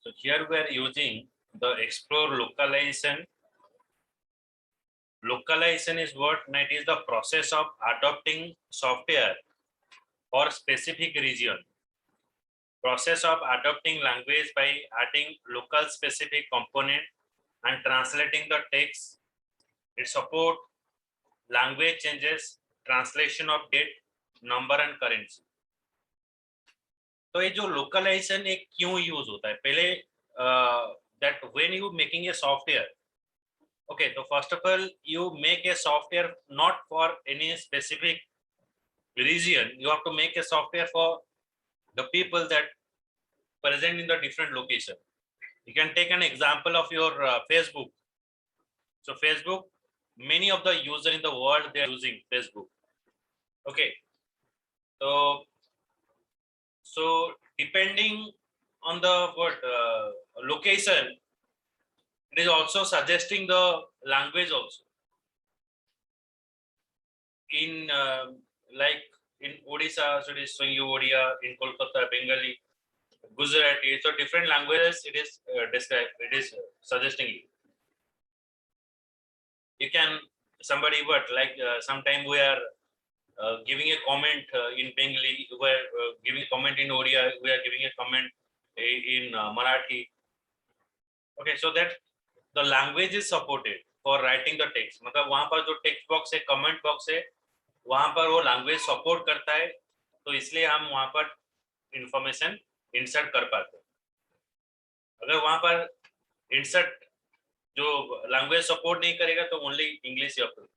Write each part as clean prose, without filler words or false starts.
So here we are using the explore localization. Localization is what? It is the process of adopting software for specific region. Process of adopting language by adding local specific component and translating the text. It support language changes, translation of date, number and currency. तो ये जो localisation एक क्यों use होता है पहले that when you making a software okay so first of all you make a software not for any specific region. You have to make a software for the people that present in the different location. You can take an example of your Facebook. So Facebook, many of the users in the world, they are using Facebook. Okay, so depending on the location, it is also suggesting the language also. In like in Odisha, so it is showing you Odia, in Kolkata, Bengali, Gujarati. So different languages it is described. It is suggesting you. You can somebody sometime we are giving a comment in Bengali, we are giving a comment in Odia, we are giving a comment in Marathi. Okay, so that the language is supported for writing the text. मतलब वहाँ पर जो text box है, comment box है, वहाँ पर वो language support करता है, तो इसलिए हम वहाँ पर information insert कर पाते हैं. अगर वहाँ पर insert जो language support नहीं करेगा तो only English ही अपलोड.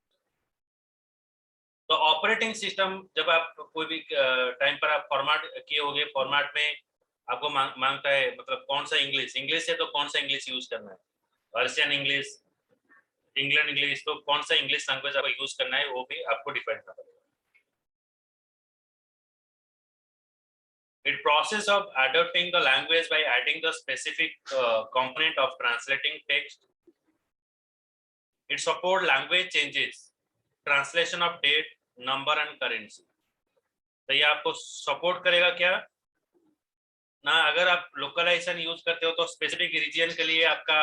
तो ऑपरेटिंग सिस्टम जब आप कोई भी टाइम पर आप फॉर्मेट किए होंगे, फॉर्मेट में आपको मांगता है मतलब कौन सा इंग्लिश है तो कौन सा इंग्लिश यूज करना है, पर्शियन इंग्लिश, इंग्लैंड इंग्लिश, तो कौन सा इंग्लिश लैंग्वेज आपको यूज करना है वो भी आपको डिफाइन करना पड़ेगा. It process of adapting the language by adding the specific component of translating text. It support language changes, translation of date, number and currency. तो ये आपको सपोर्ट करेगा क्या ना. अगर आप लोकलाइजेशन यूज करते हो तो स्पेसिफिक रीजन के लिए आपका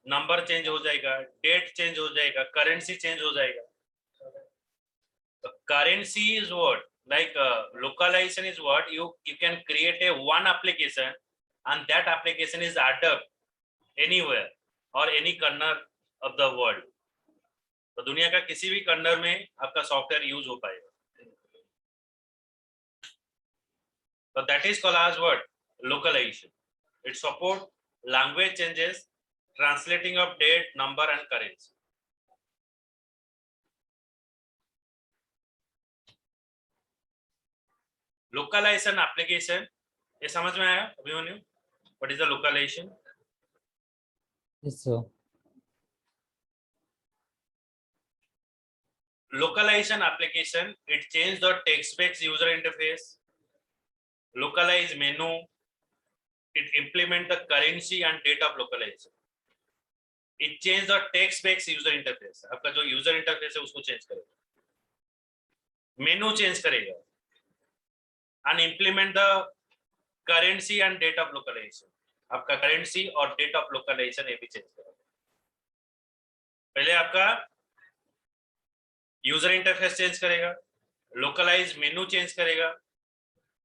नंबर चेंज हो जाएगा, डेट चेंज हो जाएगा, करेंसी चेंज हो जाएगा. तो currency is what like localization is what you can create a one application and that application is adapted anywhere or any corner of the world. तो दुनिया का किसी भी कॉर्नर में आपका सॉफ्टवेयर यूज हो पाएगा. So that is called as what? Localization. It support language changes, translating of date, number and currency. Localization application, ये समझ में आया Abhimanyu? What is the localization? Yes, sir. Localization application, it change the text-based user interface, localize menu, it implement the currency and date of localization. It change the text-based user interface. आपका जो user interface है उसको change करेगा, menu change करेगा, and implement the currency and date of localization. आपका currency और date of localization ये भी change करेगा. पहले आपका user interface change करेगा, localize menu change करेगा,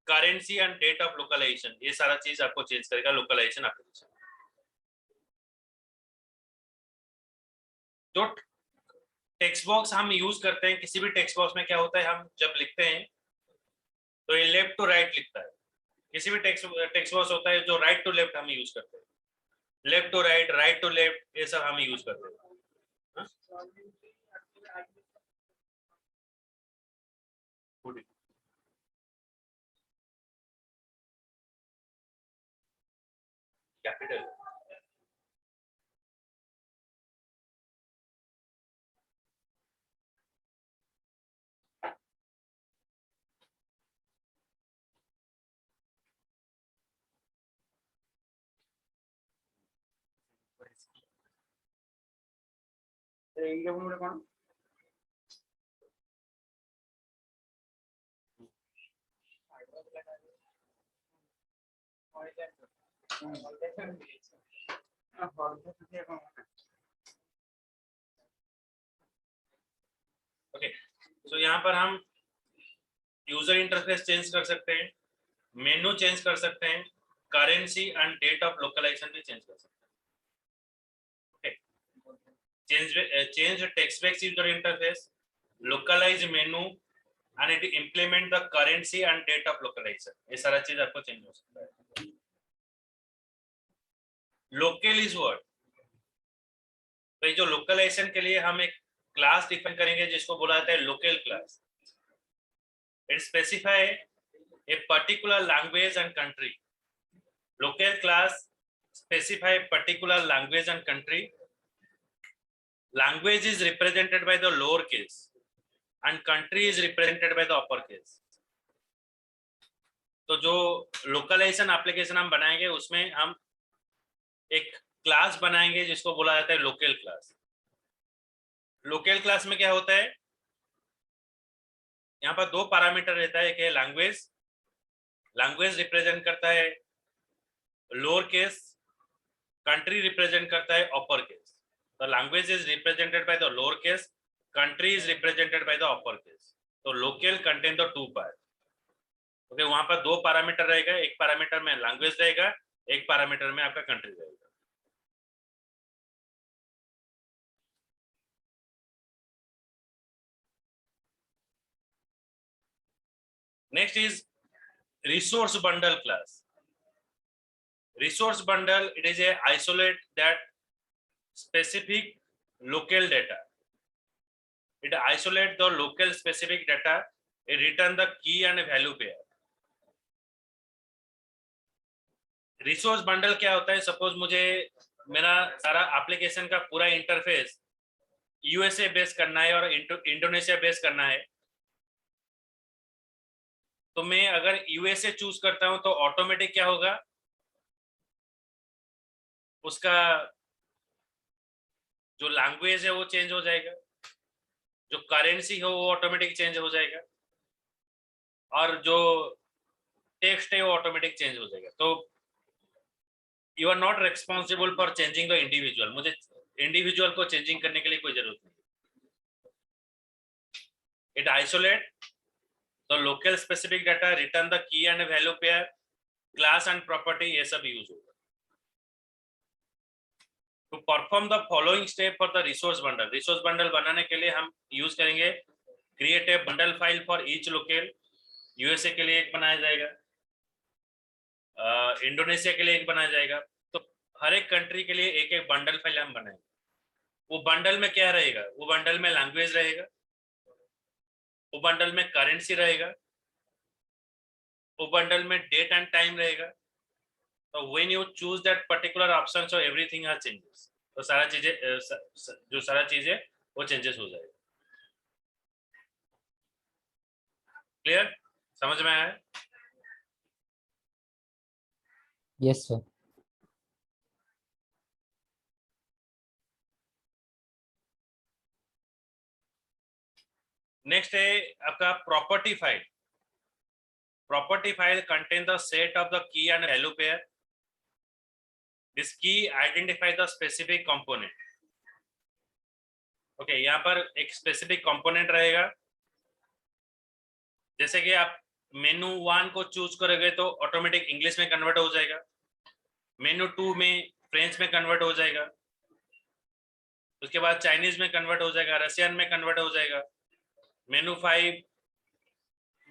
currency and date of localization ये सारा चीज आपको change करेगा localization application. तो टेक्स्ट बॉक्स हम यूज करते हैं, किसी भी टेक्स्ट बॉक्स में क्या होता है, हम जब लिखते हैं तो ये लेफ्ट टू राइट लिखता है. किसी भी टेक्स्ट बॉक्स होता है जो राइट टू लेफ्ट हम यूज करते हैं, left to right, right to left, ये सब हम यूज करते हैं. कैपिटल कौन ओके, तो यहाँ पर हम यूजर इंटरफेस चेंज कर सकते हैं, मेनू चेंज कर सकते हैं, currency and date of localization भी चेंज कर सकते हैं। Change text based user interface, localize menu and it implement the currency and date of localization, ये सारा चीज आपको चेंज हो सकता है। लोकल इज व्हाट, तो ये जो लोकलाइजेशन के लिए हम एक क्लास डिफाइन करेंगे जिसको बोला जाता है local class. It specify a particular language and country. Local class specify particular language and country. Language is represented by the lower case and country is represented by the upper case। तो जो localisation application हम बनाएंगे उसमें हम एक class बनाएंगे जिसको बोला जाता है लोकल क्लास। लोकल क्लास में क्या होता है, यहाँ पर दो पैरामीटर रहता है, एक है लैंग्वेज, लैंग्वेज रिप्रेजेंट करता है लोअर केस, कंट्री रिप्रेजेंट करता है अपर केस। तो language is represented by the lower case, country is represented by the upper case। तो local contain the two part। Okay, वहां पर दो पैरामीटर रहेगा, एक पैरामीटर में लैंग्वेज रहेगा, एक पैरामीटर में आपका कंट्री रहेगा। Next is resource bundle class. Resource bundle, it is a isolate that specific local data। It isolate the local specific data, it return the key and value pair। Resource bundle क्या होता है, suppose मुझे मेरा सारा application का पूरा interface USA base करना है और इंडोनेशिया बेस करना है, तो मैं अगर यूएसए चूज करता हूं तो ऑटोमेटिक क्या होगा, उसका जो लैंग्वेज है वो चेंज हो जाएगा, जो करेंसी हो वो ऑटोमेटिक चेंज हो जाएगा, और जो टेक्स्ट है वो ऑटोमेटिक चेंज हो जाएगा। तो you are not responsible for changing the individual, मुझे इंडिविजुअल को चेंजिंग करने के लिए कोई जरूरत नहीं। It isolate the locale specific data, return the key and value pair, class and property, ये सब यूज होगा। To perform the following step for the resource bundle, resource bundle बनाने के लिए हम यूज करेंगे create a bundle file for each locale. USA के लिए एक बनाया जाएगा, इंडोनेशिया के लिए एक बनाया जाएगा, तो हर एक कंट्री के लिए एक एक बंडल फाइल हम बनाएंगे। वो बंडल में क्या रहेगा, वो बंडल में लैंग्वेज रहेगा, वो बंडल में करेंसी रहेगा, वो बंडल में डेट एंड टाइम रहेगा। तो when you choose that particular option, so everything has changes. तो सारा चीजें जो सारा चीजें वो चेंजेस हो जाएगा। क्लियर, समझ में आया? Yes, sir. नेक्स्ट है आपका property file. Property file contain the set of the key and value pair. This key identify the specific component. Okay, यहाँ पर एक स्पेसिफिक कंपोनेंट रहेगा, जैसे कि आप मेनू 1 को चूज करोगे तो ऑटोमेटिक इंग्लिश में कन्वर्ट हो जाएगा, मेनू 2 में फ्रेंच में कन्वर्ट हो जाएगा, उसके बाद चाइनीज में कन्वर्ट हो जाएगा, रशियन में कन्वर्ट हो जाएगा। मेनू 5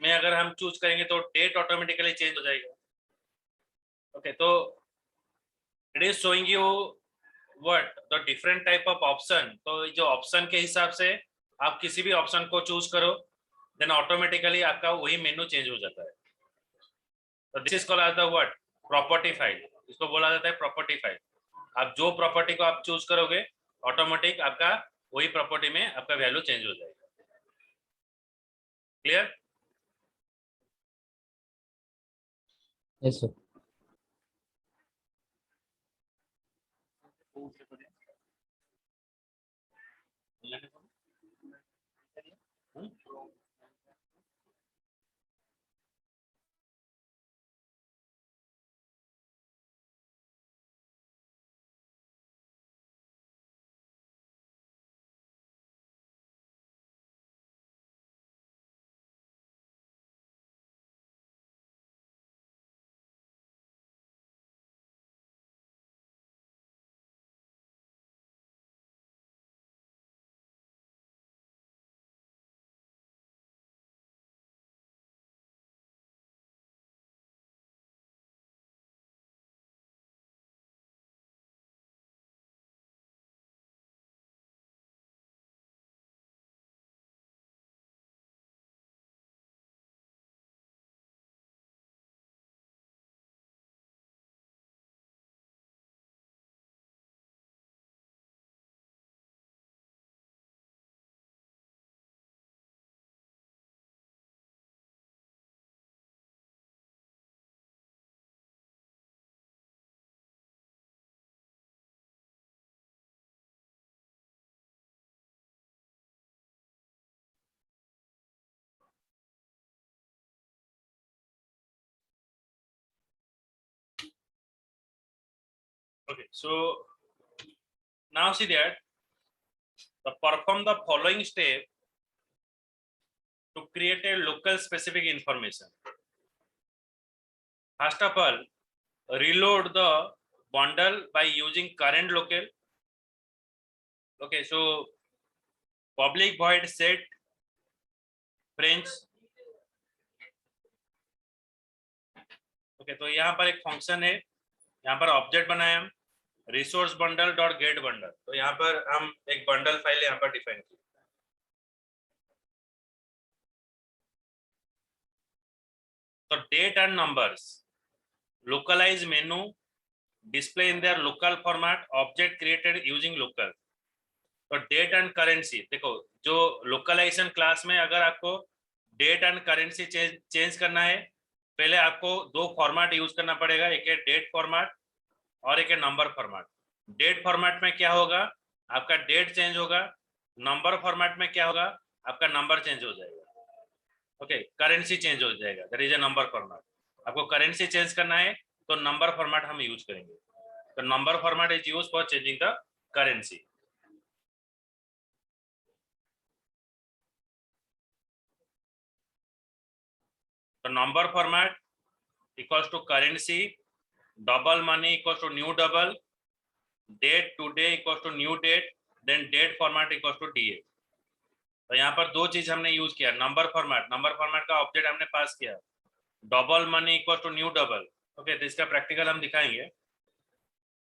में अगर हम चूज करेंगे तो डेट ऑटोमेटिकली चेंज हो जाएगा। ओके, तो it is showing you what the different type of option. तो जो ऑप्शन के हिसाब से आप किसी भी ऑप्शन को चूज करो, देन ऑटोमेटिकली आपका वही मेनू चेंज हो जाता है। तो this is called as the what, property file. इसको बोला जाता है प्रॉपर्टी फाइल। आप जो प्रॉपर्टी को आप चूज करोगे ऑटोमेटिक आपका वही प्रॉपर्टी में आपका वैल्यू चेंज हो जाएगा। Clear? Yes, sir. Okay, so now see that perform the following step to create a local specific information. First of all, reload the bundle by using current local. Okay, so public void set French. Okay, तो यहाँ पर एक function है, यहाँ पर object बनाया हम resource bundle dot gate bundle. तो यहाँ पर हम एक बंडल फाइल यहाँ पर डिफाइन की. तो date and numbers localize menu display in their local format object created using local. तो डेट एंड करेंसी देखो, जो लोकलाइजेशन क्लास में अगर आपको डेट एंड करेंसी चेंज करना है, पहले आपको दो फॉर्मेट यूज करना पड़ेगा, एक है डेट फॉर्मेट और एक है नंबर फॉर्मेट. डेट फॉर्मेट में क्या होगा, आपका डेट चेंज होगा. नंबर फॉर्मेट में क्या होगा, आपका नंबर चेंज हो जाएगा. ओके, करेंसी चेंज हो जाएगा, that is a number format. आपको करेंसी चेंज करना है तो नंबर फॉर्मेट हम यूज करेंगे. तो number format is use for changing the currency. तो number format equals to currency, double money equals to new double, date today equals to new date, then date format equals to DA. तो यहाँ पर दो चीज हमने use किया. Number format का object हमने पास किया, double money equals to new double. Okay, तो इसका प्रैक्टिकल हम दिखाएंगे.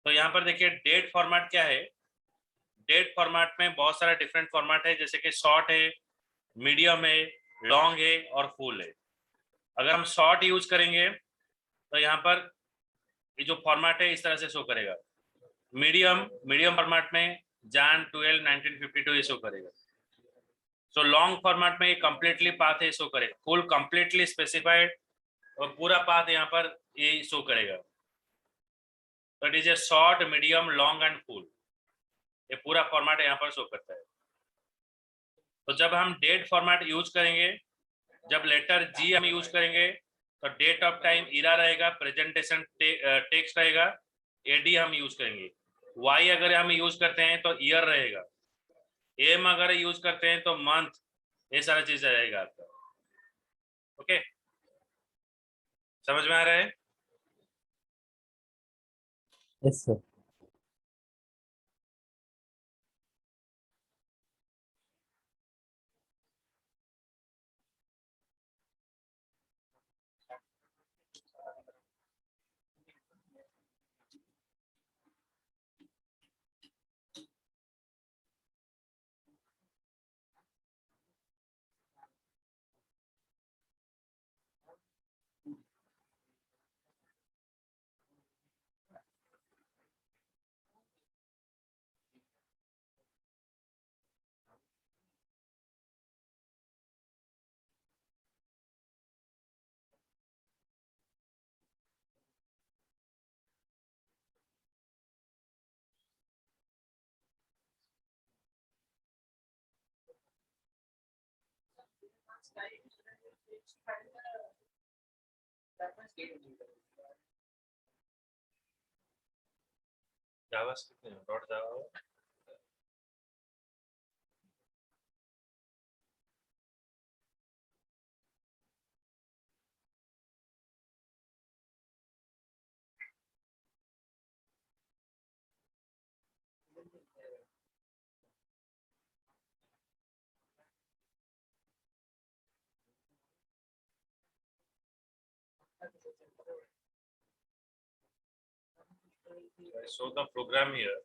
तो यहाँ पर देखिए डेट फॉर्मेट क्या है. डेट फॉर्मेट में बहुत सारा डिफरेंट फॉर्मेट है, जैसे कि शॉर्ट है, मीडियम है, लॉन्ग है और फुल है. अगर हम शॉर्ट यूज करेंगे तो यहाँ पर ये जो फॉर्मेट है इस तरह से शो करेगा. मीडियम फॉर्मेट में जैन 12 1952 ये शो करेगा. सो लॉन्ग फॉर्मेट में ये कंप्लीटली पाथ है शो करेगा, फुल कंप्लीटली स्पेसिफाइड और पूरा पाथ यहाँ पर ये शो करेगा. तो it is a short, medium, long and full, ये पूरा फॉर्मेट यहाँ पर शो करता है. तो जब हम डेट फॉर्मेट यूज करेंगे, जब लेटर जी हम यूज करेंगे तो डेट ऑफ टाइम इरा रहेगा, प्रेजेंटेशन टेक्स्ट रहेगा, एडी हम यूज करेंगे. वाई अगर हम यूज करते हैं तो ईयर रहेगा, एम अगर यूज करते हैं तो मंथ, ये सारा चीज रहेगा आपका. ओके, समझ में आ रहा है. Yes, sir. जावास्क्रिप्ट नहीं, dot Java. I show the program here.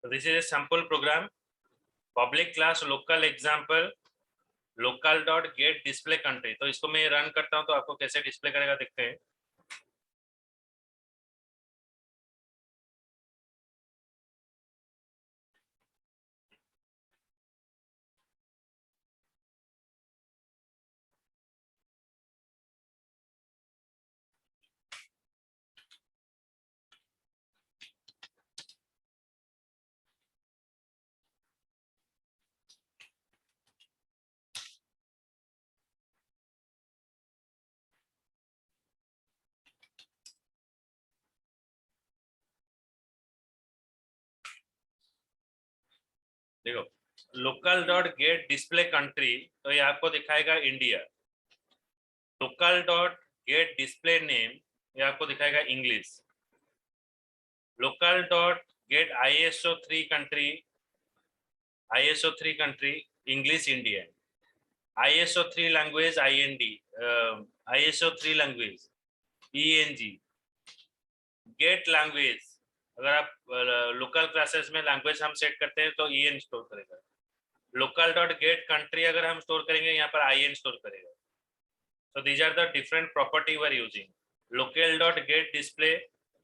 So this is a sample program. Public class local example local dot get display country. तो इसको मैं रन करता हूँ तो आपको कैसे डिस्प्ले करेगा देखते हैं. देखो locale dot get display country तो ये आपको दिखाएगा India. Locale dot get display name ये आपको दिखाएगा English. Locale dot get ISO3 country English Indian. ISO3 language IND ISO3 language ENG. Get language अगर आप लोकल क्लासेस में लैंग्वेज हम सेट करते हैं तो EN स्टोर करेगा. लोकल डॉट गेट कंट्री अगर हम स्टोर करेंगे यहाँ पर IN स्टोर करेगा. So these are the different property we are using. Local dot get display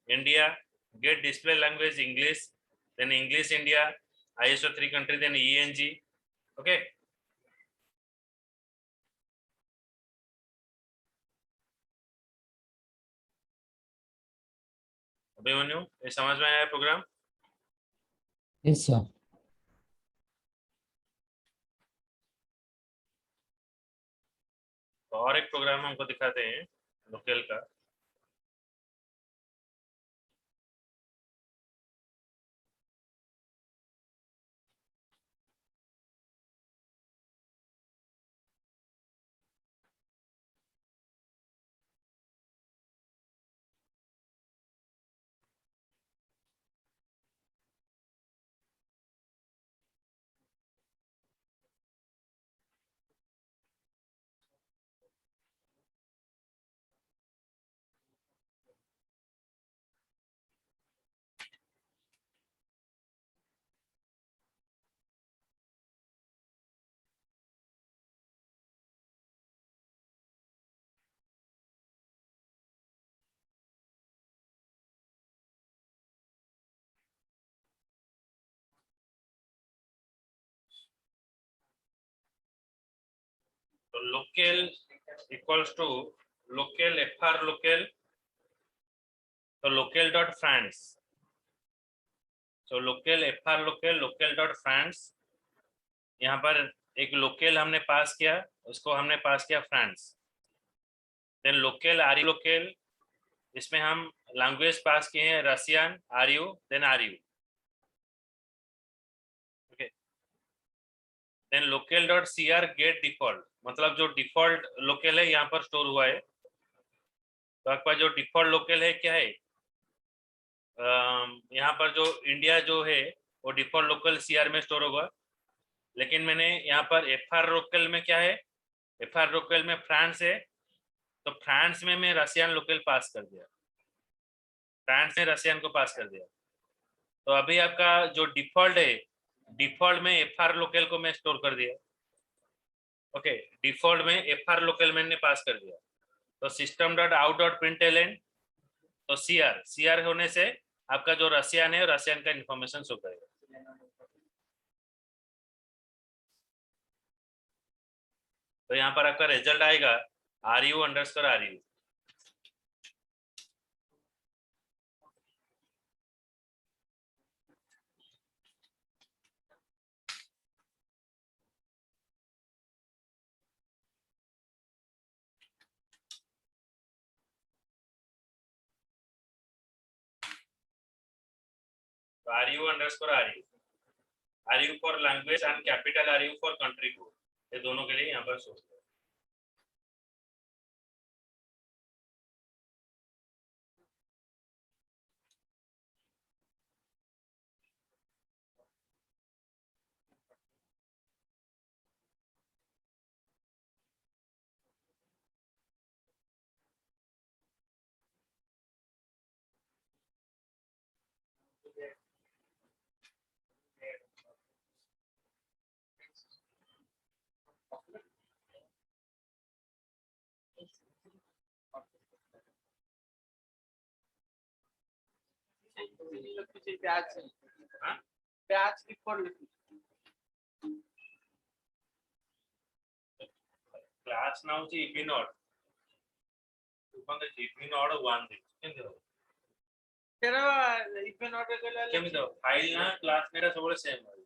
India, get display language English, then English India, ISO3 country, then ENG. Okay. Abhimanyu ये समझ में आया प्रोग्राम? Yes, sir. तो और एक programme हमको दिखाते हैं लोकल का. तो local equals to local fr local. तो local dot France. So local fr local local dot France. यहाँ पर एक लोकल हमने पास किया उसको हमने पास किया France. Then locale R U locale, इसमें हम लैंग्वेज पास किए हैं Russian R U, then R U. Okay, then locale dot C R get default, मतलब जो डिफॉल्ट लोकल है यहाँ पर स्टोर हुआ है। तो आपके पास जो डिफॉल्ट लोकल है क्या है, यहाँ पर जो इंडिया जो है वो डिफॉल्ट लोकल सी आर में स्टोर होगा। लेकिन मैंने यहाँ पर एफ आर लोकल में क्या है, एफ आर लोकल में फ्रांस है, तो फ्रांस में मैं रसियन लोकल पास कर दिया, फ्रांस ने रसियन को पास कर दिया। तो अभी आपका जो डिफॉल्ट है, डिफॉल्ट में एफ आर लोकल को मैं स्टोर कर दिया। ओके, डिफॉल्ट में एफ आर लोकल मैंने पास कर दिया। तो system dot out dot println, तो सी आर होने से आपका जो रसियन है रसियन का इंफॉर्मेशन शो करेगा। तो यहाँ पर आपका रिजल्ट आएगा R U underscore R U. R U underscore R U for language and capital R U for country code, ये दोनों के लिए यहाँ पर शो करेगा। हाँ? प्याज की फोड़ लिखी। क्लास ना होची इपी नॉट, इपी नॉट वन दे तेरा इपन ऑर्डर केला केमिति फाइल ना क्लास नेटा सबले सेम है।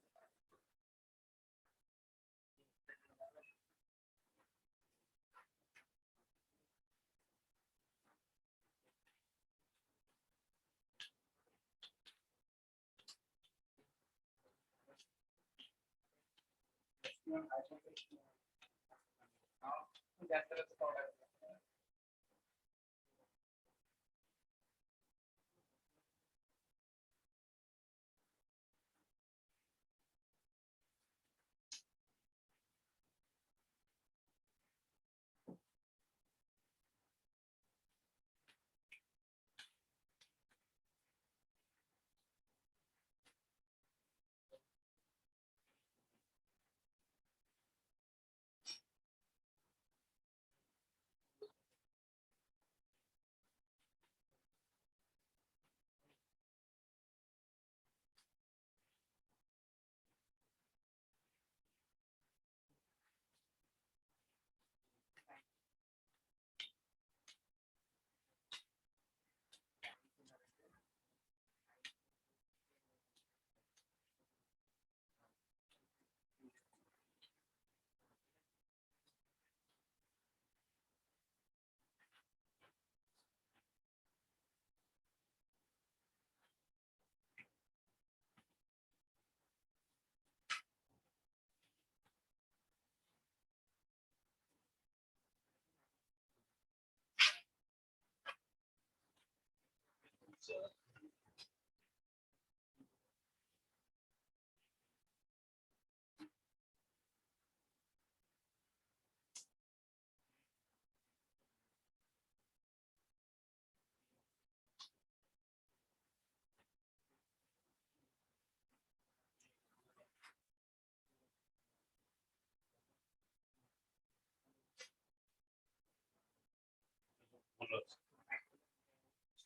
बोलो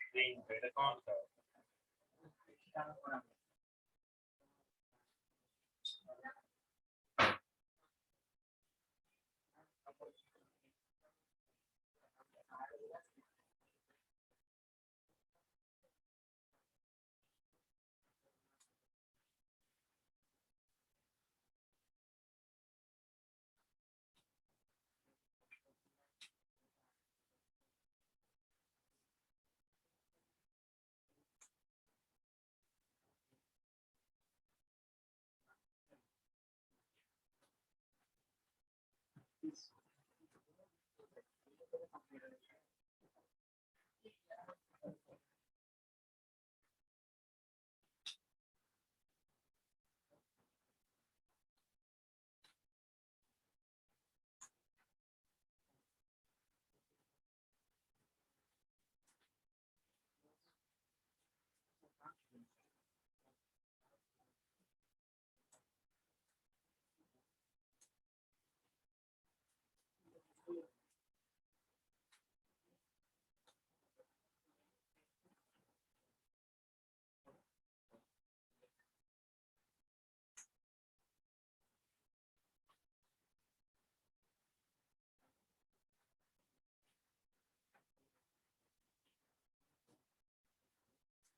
स्क्रीन पे कौन सा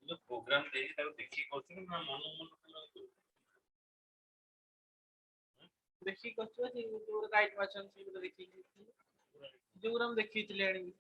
जो प्रोग्राम देगी ताको देखी करते ना मन मन देखी करछो से जो राइट वर्जन से जो देखी जो हम देखी थी लेनी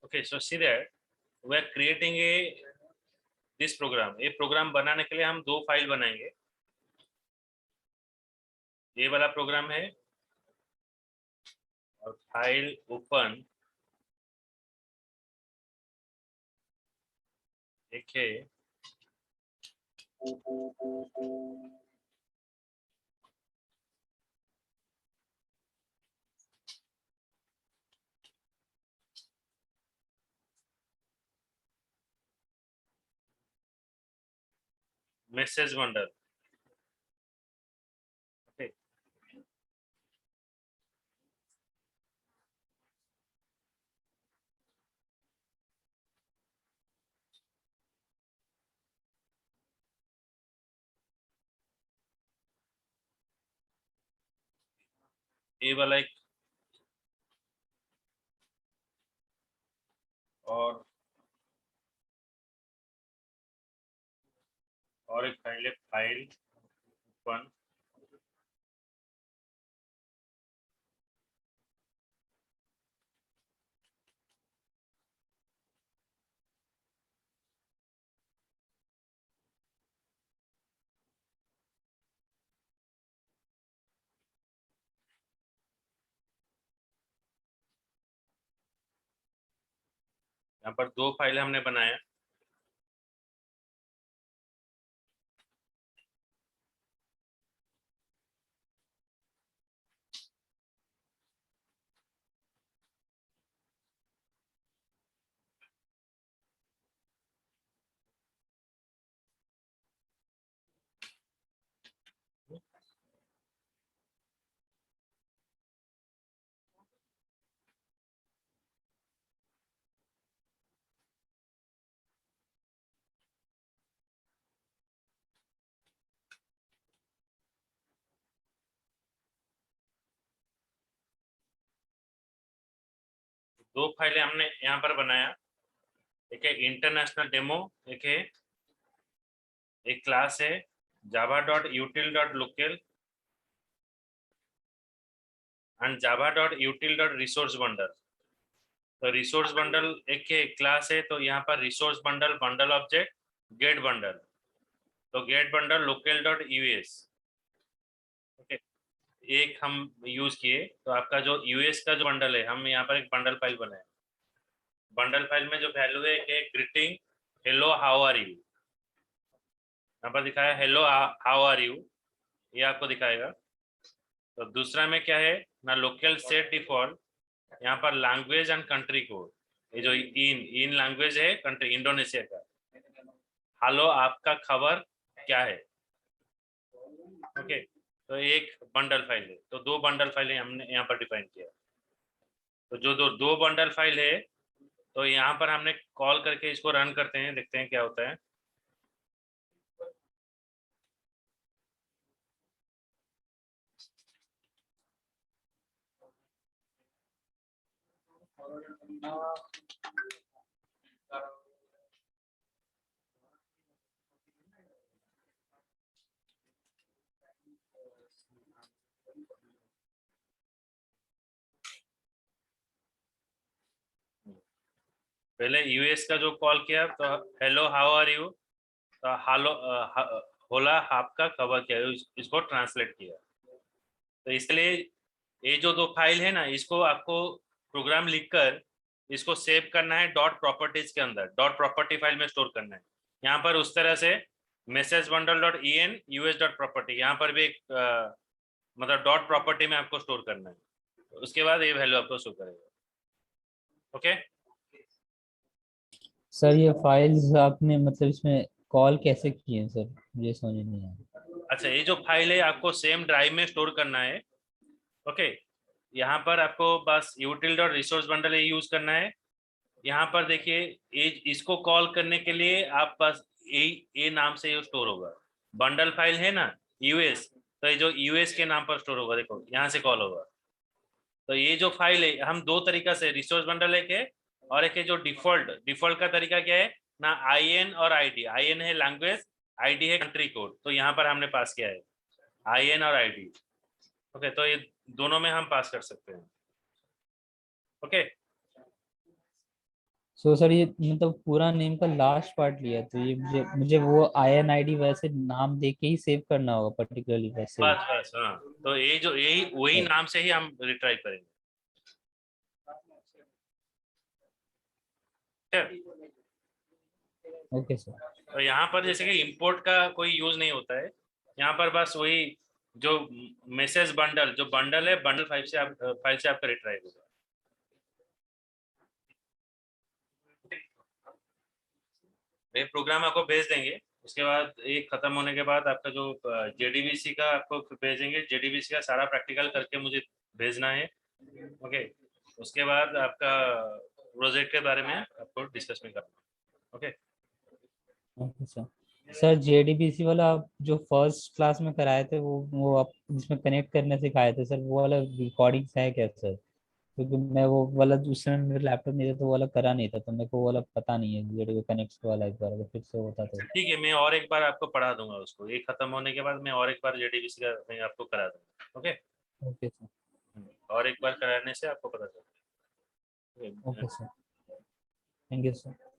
Okay, so see that we are creating a this program. ये प्रोग्राम बनाने के लिए हम दो फाइल बनाएंगे. ये वाला प्रोग्राम है और फाइल ओपन एक है. Message bundle. Okay. ये वाला एक और एक फाइल है फाइल ओपन. यहाँ पर दो फाइल हमने बनाया. दो फाइलें हमने यहाँ पर बनाया. एक है इंटरनेशनल डेमो, एक है एक क्लास है java.util.local and java.util.resource bundle. तो रिसोर्स बंडल एक क्लास है, तो यहाँ पर resource bundle, bundle object, get bundle. तो get bundle local dot US, okay, एक हम यूज किए। तो आपका जो यूएस का जो बंडल है, हम यहाँ पर एक बंडल फाइल बनाए। बंडल फाइल में जो वैल्यू है कि greeting, hello how are you, यहाँ पर दिखाया हेलो हाउ आर यू, ये आपको दिखाएगा। तो दूसरा में क्या है ना, लोकल सेट डिफॉल्ट, यहाँ पर लैंग्वेज एंड कंट्री कोड, ये जो इन लैंग्वेज है कंट्री इंडोनेशिया का। हेलो आपका खबर क्या है, ओके। तो एक बंडल फाइल है, तो दो बंडल फाइलें हमने यहाँ पर डिफाइन किया। तो जो दो बंडल फाइल है, तो यहाँ पर हमने कॉल करके इसको रन करते हैं, देखते हैं क्या होता है। पहले यूएस का जो कॉल किया, तो हेलो हाउ आर यू, तो हेलो होला आपका खबर क्या है, इसको ट्रांसलेट किया। तो इसलिए ये जो दो फाइल है ना, इसको आपको प्रोग्राम लिखकर इसको सेव करना है डॉट प्रॉपर्टीज के अंदर, डॉट प्रॉपर्टी फाइल में स्टोर करना है। यहाँ पर उस तरह से message bundle dot en US dot property, यहाँ पर भी एक मतलब डॉट प्रॉपर्टी में आपको स्टोर करना है। उसके बाद ये वैल्यू आपको शो करेगा, ओके। सर ये फाइल्स आपने मतलब इसमें कॉल कैसे किए हैं सर, मुझे समझ नहीं आया। अच्छा, ये जो फाइल है आपको सेम ड्राइव में स्टोर करना है, ओके। यहाँ पर आपको बस यूटिल डॉट रिसोर्स बंडल यूज करना है। यहाँ पर देखिए, ये इसको कॉल करने के लिए आप बस ए नाम से ये स्टोर होगा। बंडल फाइल है ना यूएस, तो ये जो यूएस के नाम पर स्टोर होगा, देखो यहाँ से कॉल होगा। तो ये जो फाइल है, हम दो तरीका से, रिसोर्स बंडल एक है और एक है जो डिफॉल्ट का तरीका क्या है ना, IN और ID। IN है लैंग्वेज, ID है कंट्री कोड। तो यहाँ पर हमने पास किया है IN और ID, ओके। तो ये दोनों में हम पास कर सकते हैं, ओके। सो सर ये मतलब पूरा नेम का लास्ट पार्ट लिया, तो ये मुझे मुझे वो INID वैसे नाम दे के ही सेव करना होगा पर्टिकुलरली वैसे ही। बस बस, हाँ। तो ये जो यही वही नाम से ही हम रिट्राई करेंगे, ठीक है? Okay sir. तो यहाँ पर जैसे कि इंपोर्ट का कोई यूज नहीं होता है, यहाँ पर बस वही जो मैसेज बंडल, जो बंडल है, बंडल फाइल से आपका रिट्राइव होगा। ये प्रोग्राम आपको भेज देंगे, उसके बाद ये खत्म होने के बाद आपका जो JDBC का आपको भेजेंगे, JDBC का सारा प्रैक्टिकल करके मुझे भेजना है, ओके। उसके बाद आपका प्रोजेक्ट के बारे में आपको डिस्कस में करना, okay. Okay sir. Sir JDBC वाला आप जो फर्स्ट क्लास में कराए थे, वो आप जिसमें कनेक्ट करने सिखाए थे सर, वो वाला रिकॉर्डिंग्स है क्या सर? क्योंकि मैं वो वाला उस समय मेरे लैपटॉप नहीं था, तो वो वाला करा नहीं था, तो मेरे को वो वाला पता नहीं है जेडीबी कनेक्ट वाला। एक बार अगर फिर से होता तो। ठीक है, मैं और एक बार आपको पढ़ा दूंगा उसको, ये खत्म होने के बाद मैं और एक बार JDBC का मैं आपको करा दूंगा, ओके। Okay sir. और एक बार कराने से आपको पता चलेगा। Okay sir. Thank you sir.